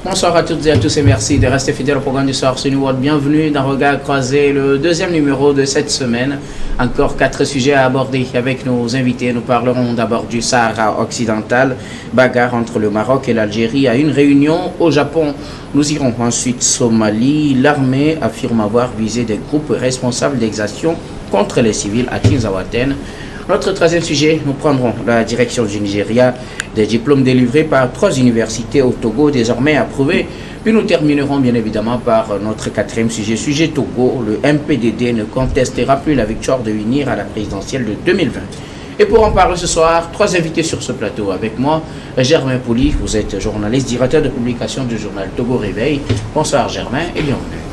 Bonsoir à toutes et à tous et merci de rester fidèles au programme du soir sur New World. Bienvenue dans Regard Croisé, le deuxième numéro de cette semaine. Encore 4 sujets à aborder avec nos invités. Nous parlerons d'abord du Sahara occidental, bagarre entre le Maroc et l'Algérie à une réunion au Japon. Nous irons ensuite Somalie. L'armée affirme avoir visé des groupes responsables d'exactions contre les civils à Tinzaouaten. Notre troisième sujet, nous prendrons la direction du Nigeria, des diplômes délivrés par 3 universités au Togo désormais approuvés. Puis nous terminerons bien évidemment par notre quatrième sujet Togo. Le MPDD ne contestera plus la victoire de UNIR à la présidentielle de 2020. Et pour en parler ce soir, 3 invités sur ce plateau avec moi. Germain Pouli, vous êtes journaliste, directeur de publication du journal Togo Réveil. Bonsoir Germain et bienvenue.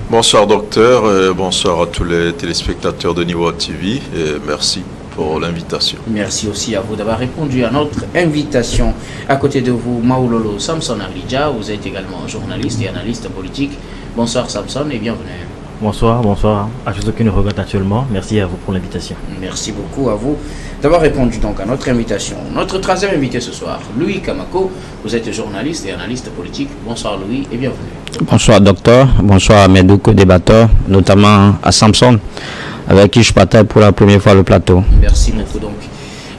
Bonsoir docteur, bonsoir à tous les téléspectateurs de New World TV et merci pour l'invitation. Merci aussi à vous d'avoir répondu à notre invitation. À côté de vous, Maoulolo Samson Alidja, vous êtes également journaliste et analyste politique. Bonsoir Samson et bienvenue. Bonsoir à tous ceux qui nous regardent actuellement. Merci à vous pour l'invitation. Merci beaucoup à vous d'avoir répondu donc à notre invitation. Notre troisième invité ce soir, Louis Kamako, vous êtes journaliste et analyste politique. Bonsoir Louis et bienvenue. Bonsoir docteur, bonsoir à mes deux co-débatteurs, notamment à Samson, avec qui je partage pour la première fois le plateau. Merci beaucoup donc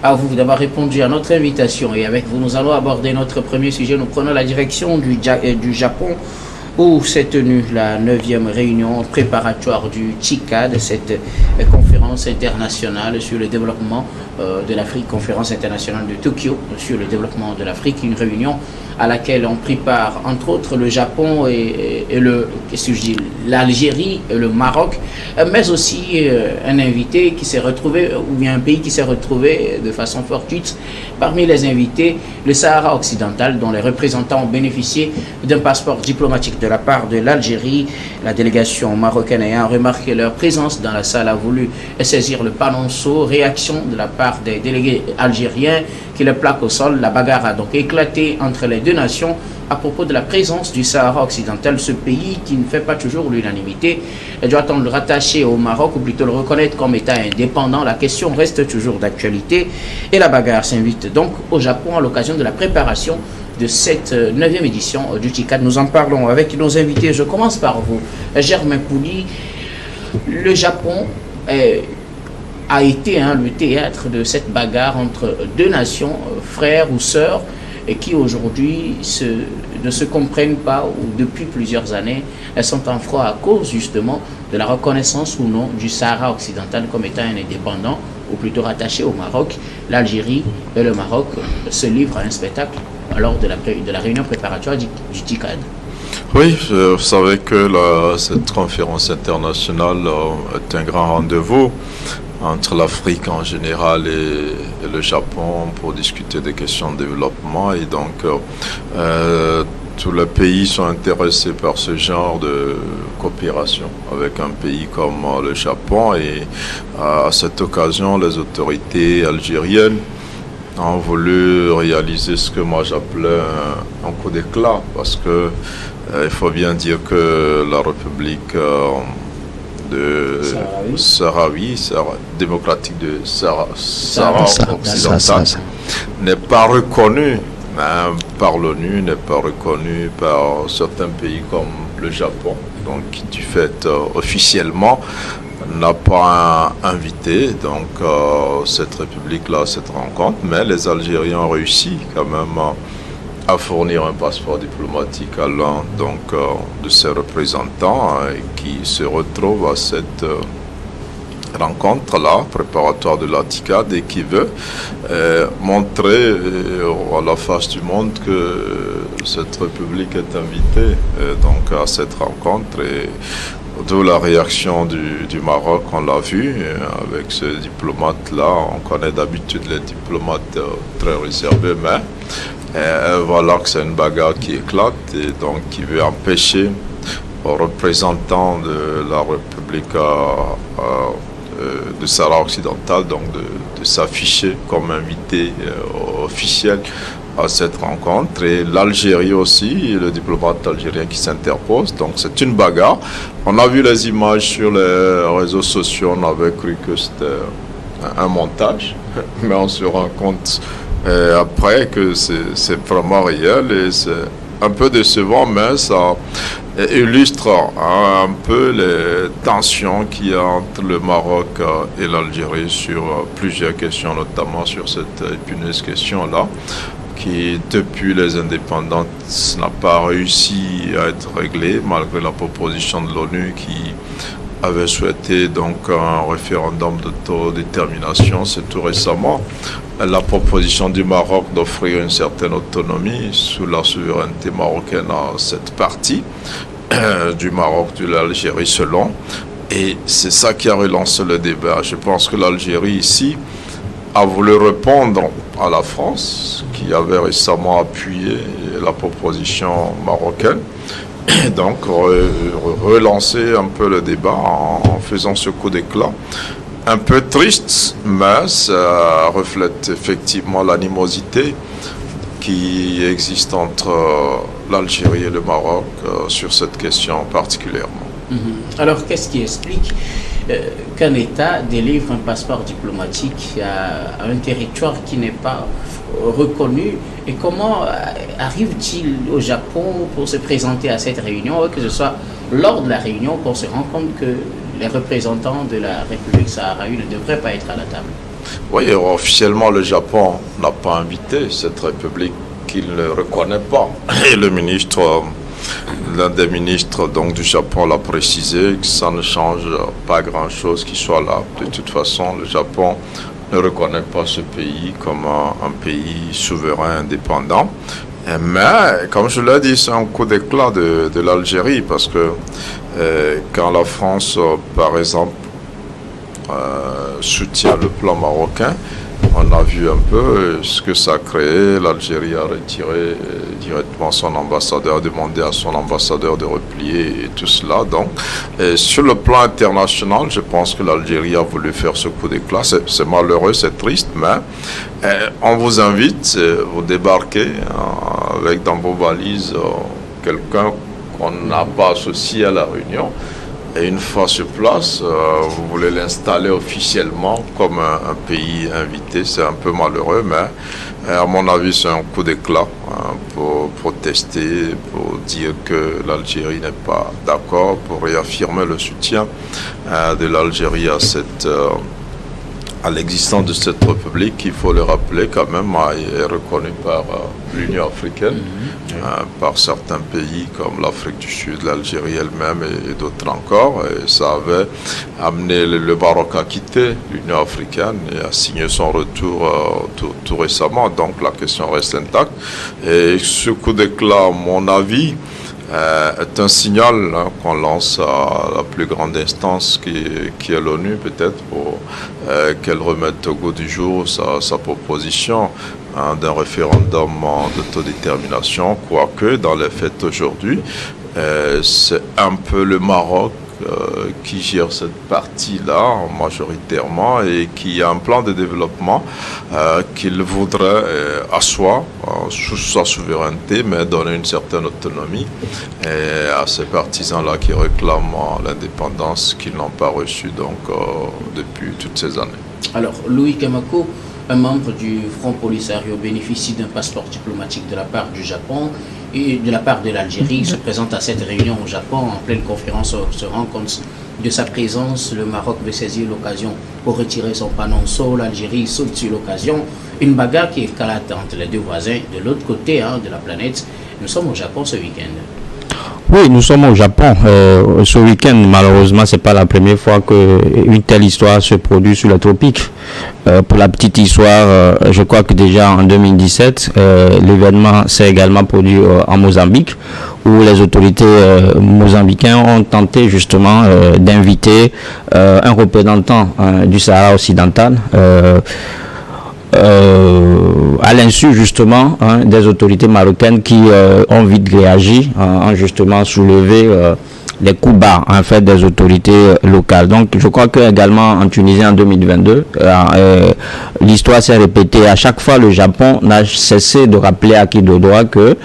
à vous d'avoir répondu à notre invitation. Et avec vous, nous allons aborder notre premier sujet. Nous prenons la direction du Japon, où s'est tenue la 9e réunion préparatoire du TICAD, cette conférence internationale sur le développement de l'Afrique, conférence internationale de Tokyo sur le développement de l'Afrique, une réunion à laquelle ont pris part entre autres le Japon et l'Algérie et le Maroc, mais aussi un invité qui s'est retrouvé, ou bien un pays qui s'est retrouvé de façon fortuite parmi les invités, le Sahara occidental, dont les représentants ont bénéficié d'un passeport diplomatique de la part de l'Algérie. La délégation marocaine ayant remarqué leur présence dans la salle a voulu saisir le panonceau. Réaction de la part des délégués algériens qui le plaquent au sol. La bagarre a donc éclaté entre les deux nations à propos de la présence du Sahara occidental, ce pays qui ne fait pas toujours l'unanimité. Doit-on le rattacher au Maroc ou plutôt le reconnaître comme État indépendant? La question reste toujours d'actualité et la bagarre s'invite donc au Japon à l'occasion de la préparation de cette 9e édition du TICAD. Nous en parlons avec nos invités. Je commence par vous, Germain Pouli. Le Japon a été le théâtre de cette bagarre entre deux nations, frères ou sœurs, et qui aujourd'hui ne se comprennent pas ou depuis plusieurs années, elles sont en froid à cause justement de la reconnaissance ou non du Sahara occidental comme étant un indépendant ou plutôt rattaché au Maroc. L'Algérie et le Maroc se livrent à un spectacle lors de la réunion préparatoire du TICAD. Oui, vous savez que cette conférence internationale est un grand rendez-vous entre l'Afrique en général et le Japon pour discuter des questions de développement et donc tous les pays sont intéressés par ce genre de coopération avec un pays comme le Japon et à cette occasion les autorités algériennes ont voulu réaliser ce que moi j'appelais un coup d'éclat parce que il faut bien dire que la République démocratique de Sahara occidental n'est pas reconnue par l'ONU, n'est pas reconnue par certains pays comme le Japon, donc qui du fait officiellement n'a pas invité donc cette république-là, cette rencontre, mais les Algériens ont réussi quand même à fournir un passeport diplomatique à l'un de ses représentants qui se retrouve à cette rencontre-là, préparatoire de la TICAD, et qui veut montrer à la face du monde que cette république est invitée à cette rencontre. Et d'où la réaction du Maroc, on l'a vu, avec ce diplomate-là. On connaît d'habitude les diplomates très réservés, mais voilà que c'est une bagarre qui éclate et donc qui veut empêcher aux représentants de la République de Sahara occidental de s'afficher comme invité officiel à cette rencontre, et l'Algérie aussi, le diplomate algérien qui s'interpose. Donc c'est une bagarre. On a vu les images sur les réseaux sociaux, on avait cru que c'était un montage, mais on se rend compte après que c'est vraiment réel et c'est un peu décevant, mais ça illustre un peu les tensions qu'il y a entre le Maroc et l'Algérie sur plusieurs questions, notamment sur cette épineuse question-là, qui, depuis les indépendances, n'a pas réussi à être réglée, malgré la proposition de l'ONU qui avait souhaité donc un référendum d'autodétermination. C'est tout récemment la proposition du Maroc d'offrir une certaine autonomie sous la souveraineté marocaine à cette partie du Maroc, de l'Algérie selon. Et c'est ça qui a relancé le débat. Je pense que l'Algérie ici a voulu répondre à la France, qui avait récemment appuyé la proposition marocaine, et donc relancer un peu le débat en faisant ce coup d'éclat. Un peu triste, mais ça reflète effectivement l'animosité qui existe entre l'Algérie et le Maroc sur cette question particulièrement. Alors, qu'est-ce qui explique qu'un État délivre un passeport diplomatique à un territoire qui n'est pas reconnu, et comment arrive-t-il au Japon pour se présenter à cette réunion, et que ce soit lors de la réunion qu'on se rend compte que les représentants de la République saharaui ne devraient pas être à la table? Oui, officiellement le Japon n'a pas invité cette République qu'il ne reconnaît pas. Et l'un des ministres donc, du Japon l'a précisé, que ça ne change pas grand-chose qu'il soit là. De toute façon, le Japon ne reconnaît pas ce pays comme un pays souverain indépendant. Mais, comme je l'ai dit, c'est un coup d'éclat de l'Algérie, parce que quand la France, par exemple, soutient le plan marocain, on a vu un peu ce que ça a créé. L'Algérie a retiré directement son ambassadeur, demandé à son ambassadeur de replier et tout cela. Donc, sur le plan international, je pense que l'Algérie a voulu faire ce coup d'éclat. C'est malheureux, c'est triste, mais on vous invite, vous débarquez avec dans vos valises quelqu'un qu'on n'a pas associé à la réunion. Et une fois sur place, vous voulez l'installer officiellement comme un pays invité. C'est un peu malheureux, mais à mon avis, c'est un coup d'éclat pour protester, pour dire que l'Algérie n'est pas d'accord, pour réaffirmer le soutien de l'Algérie à l'existence de cette république, il faut le rappeler quand même, est reconnue par l'Union africaine, par certains pays comme l'Afrique du Sud, l'Algérie elle-même et d'autres encore. Et ça avait amené le Maroc à quitter l'Union africaine et à signer son retour tout récemment. Donc la question reste intacte. Et ce coup d'éclat, à mon avis, est un signal qu'on lance à la plus grande instance qui est l'ONU, peut-être, pour qu'elle remette au goût du jour sa proposition d'un référendum d'autodétermination, quoique dans les faits aujourd'hui, c'est un peu le Maroc qui gère cette partie-là majoritairement et qui a un plan de développement qu'il voudrait asseoir sous sa souveraineté, mais donner une certaine autonomie à ces partisans-là qui réclament l'indépendance qu'ils n'ont pas reçue donc, depuis toutes ces années. Alors, Louis Kamako, un membre du Front Polisario, bénéficie d'un passeport diplomatique de la part du Japon et de la part de l'Algérie. Il se présente à cette réunion au Japon en pleine conférence, se rend compte de sa présence. Le Maroc veut saisir l'occasion pour retirer son panonceau. L'Algérie saute sur l'occasion. Une bagarre qui éclate entre les deux voisins de l'autre côté de la planète. Nous sommes au Japon ce week-end. Oui, nous sommes au Japon. Ce week-end, malheureusement, c'est pas la première fois qu'une telle histoire se produit sur les tropiques. Pour la petite histoire, je crois que déjà en 2017, l'événement s'est également produit en Mozambique, où les autorités mozambicaines ont tenté justement d'inviter un représentant du Sahara occidental, à l'insu justement des autorités marocaines qui ont vite réagi en justement soulevé les coups bas en fait des autorités locales. Donc je crois que également en Tunisie en 2022 l'histoire s'est répétée. À chaque fois le Japon n'a cessé de rappeler à qui de droit que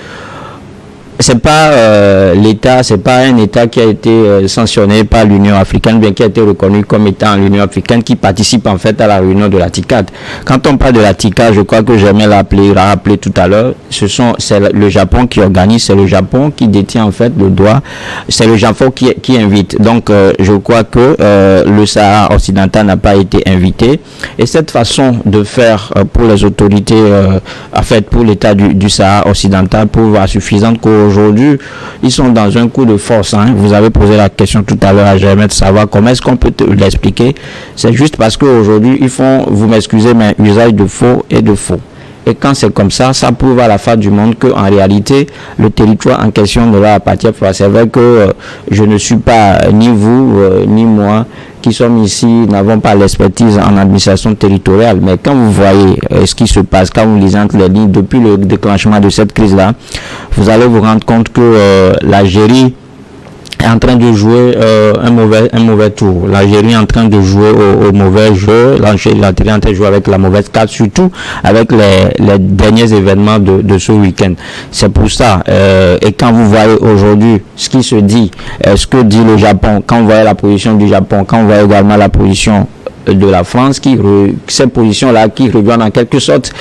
c'est pas l'État, c'est pas un État qui a été sanctionné par l'Union africaine, bien qui a été reconnu comme étant l'Union africaine, qui participe en fait à la réunion de la TICAD. Quand on parle de la TICAD, je crois que j'aimais rappeler tout à l'heure, c'est le Japon qui organise, c'est le Japon qui détient en fait le droit, c'est le Japon qui invite. Donc je crois que le Sahara occidental n'a pas été invité, et cette façon de faire pour les autorités, en fait pour l'État du Sahara occidental, pour voir suffisante qu'aujourd'hui ils sont dans un coup de force. Vous avez posé la question tout à l'heure à Germain de savoir comment est-ce qu'on peut l'expliquer. C'est juste parce qu'aujourd'hui ils font, vous m'excusez, mais usage de faux et de faux. Et quand c'est comme ça, ça prouve à la face du monde qu'en réalité, le territoire en question ne leur appartient pas. C'est vrai que je ne suis pas, ni vous, ni moi, qui sommes ici, n'avons pas l'expertise en administration territoriale. Mais quand vous voyez ce qui se passe, quand vous lisez entre les lignes, depuis le déclenchement de cette crise-là, vous allez vous rendre compte que l'Algérie est en train de jouer un mauvais tour. L'Algérie est en train de jouer au mauvais jeu. L'Algérie est en train de jouer avec la mauvaise carte, surtout avec les derniers événements de ce week-end. C'est pour ça. Et quand vous voyez aujourd'hui ce qui se dit, ce que dit le Japon, quand vous voyez la position du Japon, quand vous voyez également la position de la France, cette position-là qui rejoint en quelque sorte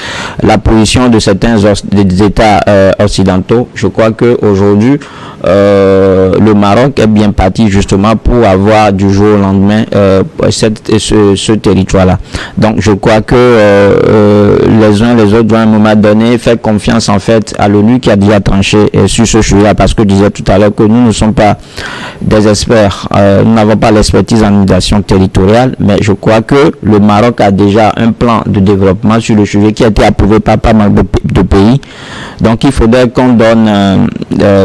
la position de certains des États occidentaux. Je crois qu'aujourd'hui, le Maroc est bien parti justement pour avoir du jour au lendemain ce territoire-là. Donc je crois que les uns les autres doivent à un moment donné faire confiance en fait à l'ONU qui a déjà tranché sur ce sujet-là, parce que je disais tout à l'heure que nous ne sommes pas des experts, nous n'avons pas l'expertise en migration territoriale, mais je crois que le Maroc a déjà un plan de développement sur le sujet qui a été approuvé par pas mal de pays. Donc il faudrait qu'on donne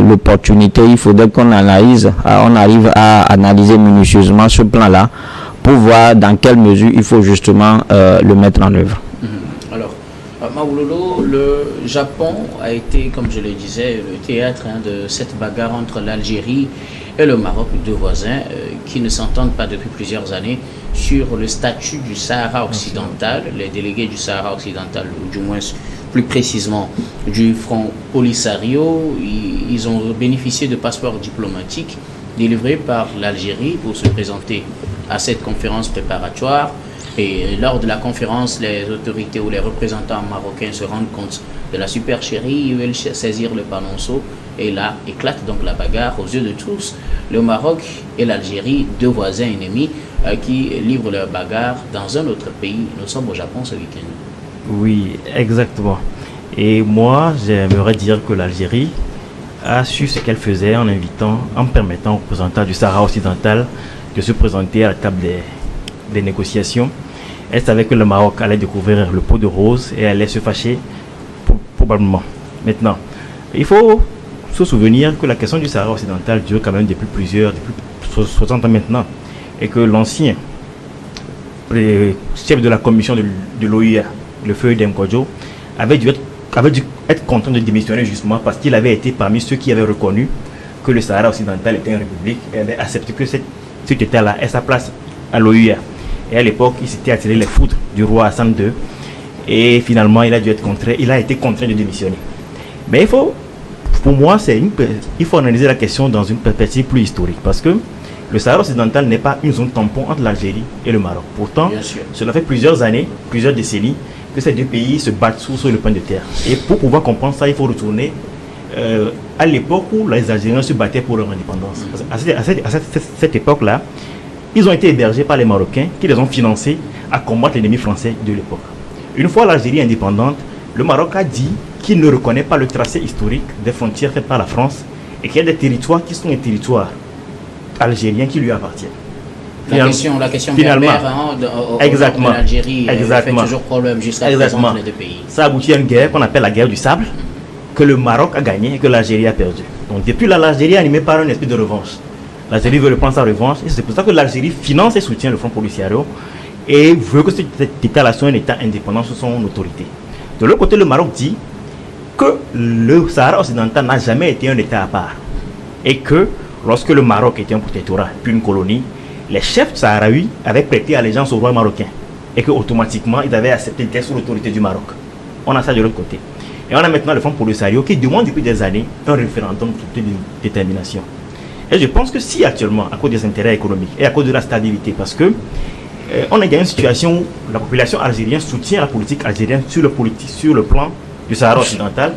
l'opportunité, il faudrait qu'on analyse, on arrive à analyser minutieusement ce plan-là pour voir dans quelle mesure il faut justement le mettre en œuvre. Alors, Maoulolo, le Japon a été, comme je le disais, le théâtre de cette bagarre entre l'Algérie et le Maroc, deux voisins qui ne s'entendent pas depuis plusieurs années sur le statut du Sahara occidental. Les délégués du Sahara occidental, ou du moins plus précisément du Front Polisario, ils ont bénéficié de passeports diplomatiques délivrés par l'Algérie pour se présenter à cette conférence préparatoire. Et lors de la conférence, les autorités ou les représentants marocains se rendent compte de la supercherie, ils veulent saisir le panonceau, et là éclate donc la bagarre aux yeux de tous. Le Maroc et l'Algérie, deux voisins ennemis qui livrent leur bagarre dans un autre pays. Nous sommes au Japon ce week-end. Oui, exactement. Et moi, j'aimerais dire que l'Algérie a su ce qu'elle faisait en permettant aux représentants du Sahara occidental de se présenter à la table des négociations. Elle savait que le Maroc allait découvrir le pot de rose et allait se fâcher probablement. Maintenant, il faut se souvenir que la question du Sahara occidental dure quand même depuis 60 ans maintenant, et que l'ancien chef de la commission de l'OUA, le feu d'Mkodjo, avait dû être contraint de démissionner justement parce qu'il avait été parmi ceux qui avaient reconnu que le Sahara occidental était une république et avait accepté que cet État-là ait sa place à l'OUA. Et à l'époque, il s'était attiré les foudres du roi Hassan II, et finalement il a été contraint de démissionner. Mais pour moi, il faut analyser la question dans une perspective plus historique, parce que le Sahara occidental n'est pas une zone tampon entre l'Algérie et le Maroc. Pourtant, cela fait plusieurs années, plusieurs décennies, que ces deux pays se battent sur le point de terre. Et pour pouvoir comprendre ça, il faut retourner à l'époque où les Algériens se battaient pour leur indépendance. À cette époque-là, ils ont été hébergés par les Marocains qui les ont financés à combattre l'ennemi français de l'époque. Une fois l'Algérie indépendante, le Maroc a dit qu'il ne reconnaît pas le tracé historique des frontières faites par la France et qu'il y a des territoires qui sont des territoires algériens qui lui appartiennent. La question guerre exactement. L'Algérie fait toujours problème jusqu'à présent les deux pays. Ça aboutit à une guerre qu'on appelle la guerre du sable, que le Maroc a gagné et que l'Algérie a perdu. Donc depuis là, l'Algérie est animée par un esprit de revanche. L'Algérie veut prendre sa revanche, et c'est pour ça que l'Algérie finance et soutient le Front Polisario et veut que cet État-là soit un État indépendant sous son autorité. De l'autre côté, le Maroc dit que le Sahara occidental n'a jamais été un État à part, et que lorsque le Maroc était un protectorat puis une colonie, les chefs sahraouis avaient prêté allégeance au roi marocain et que automatiquement ils avaient accepté d'être sous l'autorité du Maroc. On a ça de l'autre côté. Et on a maintenant le Front Polisario qui demande depuis des années un référendum de détermination. Et je pense que si actuellement, à cause des intérêts économiques et à cause de la stabilité, parce que on est dans une situation où la population algérienne soutient la politique algérienne sur le plan du Sahara occidental,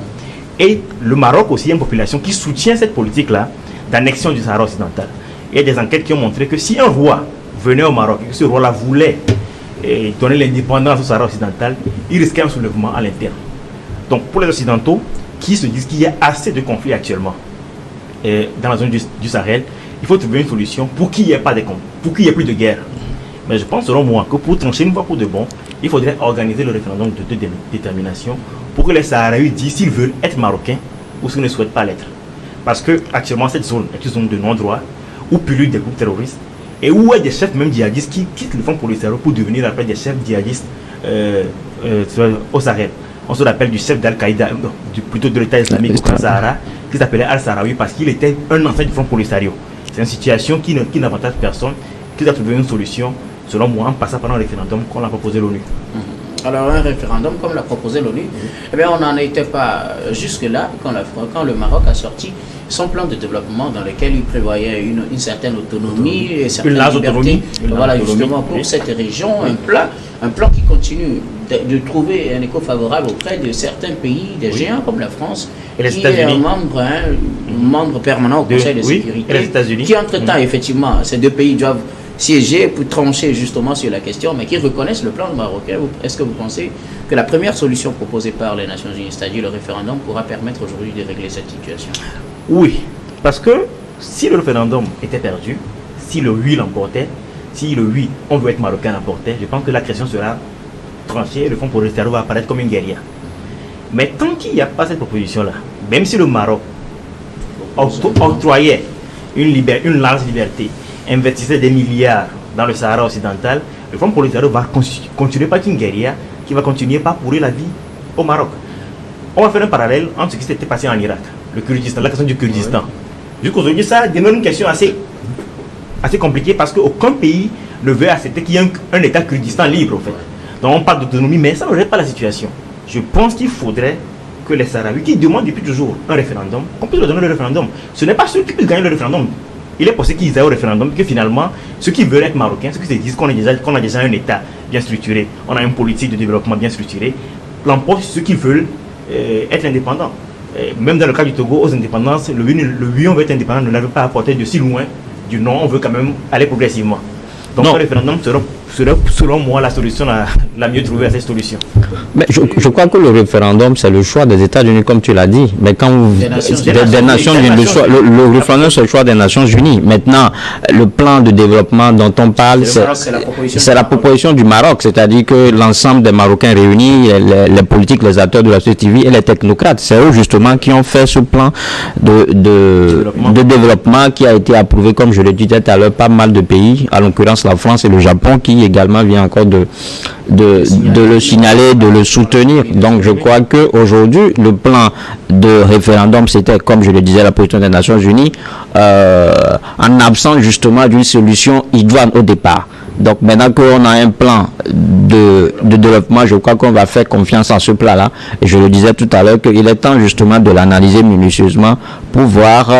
et le Maroc aussi a une population qui soutient cette politique-là d'annexion du Sahara occidental. Il y a des enquêtes qui ont montré que si un roi venait au Maroc et que ce roi-là voulait donner l'indépendance au Sahara occidental, il risquait un soulèvement à l'interne. Donc pour les Occidentaux qui se disent qu'il y a assez de conflits actuellement dans la zone du Sahel, il faut trouver une solution pour qu'il n'y ait pas de conflits, pour qu'il n'y ait plus de guerre. Mais je pense selon moi que pour trancher une fois pour de bon, il faudrait organiser le référendum de détermination pour que les Sahraouis disent s'ils veulent être marocains ou s'ils ne souhaitent pas l'être. Parce que actuellement cette zone est une zone de non-droit où pullulent des groupes terroristes et où il y a des chefs même djihadistes qui quittent le Front Polisario pour devenir après des chefs djihadistes au Sahel. On se rappelle du chef d'Al-Qaïda, plutôt de l'État islamique au Sahara, qui s'appelait Al-Sahraoui parce qu'il était un ancien du Front Polisario. C'est une situation qui n'avantage personne, qui doit trouver une solution, selon moi, en passant par un référendum qu'on a proposé l'ONU. Alors un référendum comme l'a proposé l'ONU, eh bien, on n'en était pas jusque-là quand le Maroc a sorti son plan de développement dans lequel il prévoyait une certaine autonomie et certaines libertés. Voilà, justement pour cette région, un plan qui continue de trouver un écho favorable auprès de certains pays, des géants comme la France, et les qui est un membre permanent au Conseil de sécurité, et les États-Unis. Qui entre-temps, effectivement, ces deux pays doivent siéger pour trancher justement sur la question, mais qui reconnaissent le plan marocain. Est-ce que vous pensez que la première solution proposée par les Nations Unies, c'est-à-dire le référendum, pourra permettre aujourd'hui de régler cette situation? Oui, parce que si le référendum était perdu, si le oui l'emportait, si le oui, on veut être marocain l'emportait, je pense que la question sera tranchée et le Front Polisario va apparaître comme une guérilla. Mais tant qu'il n'y a pas cette proposition-là, même si le Maroc octroyait une large liberté, investissait des milliards dans le Sahara occidental, le Front Polisario va continuer par une guérilla qui va continuer par pourrir la vie au Maroc. On va faire un parallèle entre ce qui s'était passé en Irak, le Kurdistan, la question du Kurdistan. Jusqu'aujourd'hui, ça demeure une question assez compliquée parce qu'aucun pays ne veut accepter qu'il y ait un État Kurdistan libre, en fait. Donc on parle d'autonomie, mais ça ne règle pas la situation. Je pense qu'il faudrait que les Sahraouis, qui demandent depuis toujours un référendum, qu'on puisse leur donner le référendum. Ce n'est pas ceux qui puissent gagner le référendum. Il est possible qu'ils aient au référendum que finalement, ceux qui veulent être marocains, ceux qui se disent qu'on a déjà un État bien structuré, on a une politique de développement bien structurée, l'emportent ceux qui veulent être indépendants. Même dans le cas du Togo, aux indépendances, le oui on veut être indépendant ne l'avait pas apporté de si loin du non, on veut quand même aller progressivement. Donc le référendum serait selon moi la solution la mieux trouvée à cette solution. Mais je crois que le référendum c'est le choix des États-Unis comme tu l'as dit. Mais quand des Nations Unies, le référendum c'est le choix des Nations Unies. Maintenant, le plan de développement dont on parle, c'est la proposition du Maroc, c'est-à-dire que l'ensemble des Marocains réunis, les politiques, les acteurs de la société civile et les technocrates, c'est eux justement qui ont fait ce plan de développement qui a été approuvé, comme je le disais tout à l'heure, pas mal de pays, à l'occurrence la France et le Japon, qui également vient encore de le signaler, de le soutenir. Donc je crois qu'aujourd'hui, le plan de référendum, c'était, comme je le disais, la position des Nations Unies, en absence justement d'une solution idoine au départ. Donc maintenant qu'on a un plan de développement, je crois qu'on va faire confiance en ce plan-là. Et je le disais tout à l'heure qu'il est temps justement de l'analyser minutieusement pour voir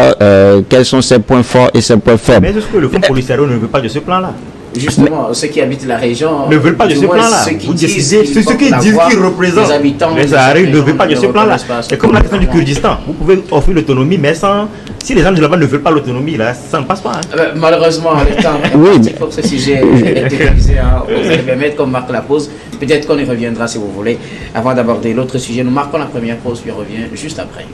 quels sont ses points forts et ses points faibles. Mais est-ce que le Front Polisario ne veut pas de ce plan-là? Justement, ceux qui habitent la région ne veulent pas de ce plan-là. Ceux qui disent qu'ils représentent les habitants ne veulent pas de ce plan-là. C'est comme la question du Kurdistan. Vous pouvez offrir l'autonomie, mais si les gens de là-bas ne veulent pas l'autonomie, là, ça ne passe pas. Malheureusement, le temps pour ce sujet est télévisé. Vous allez permettre qu'on marque la pause. Peut-être qu'on y reviendra si vous voulez. Avant d'aborder l'autre sujet, nous marquons la première pause, puis on revient juste après.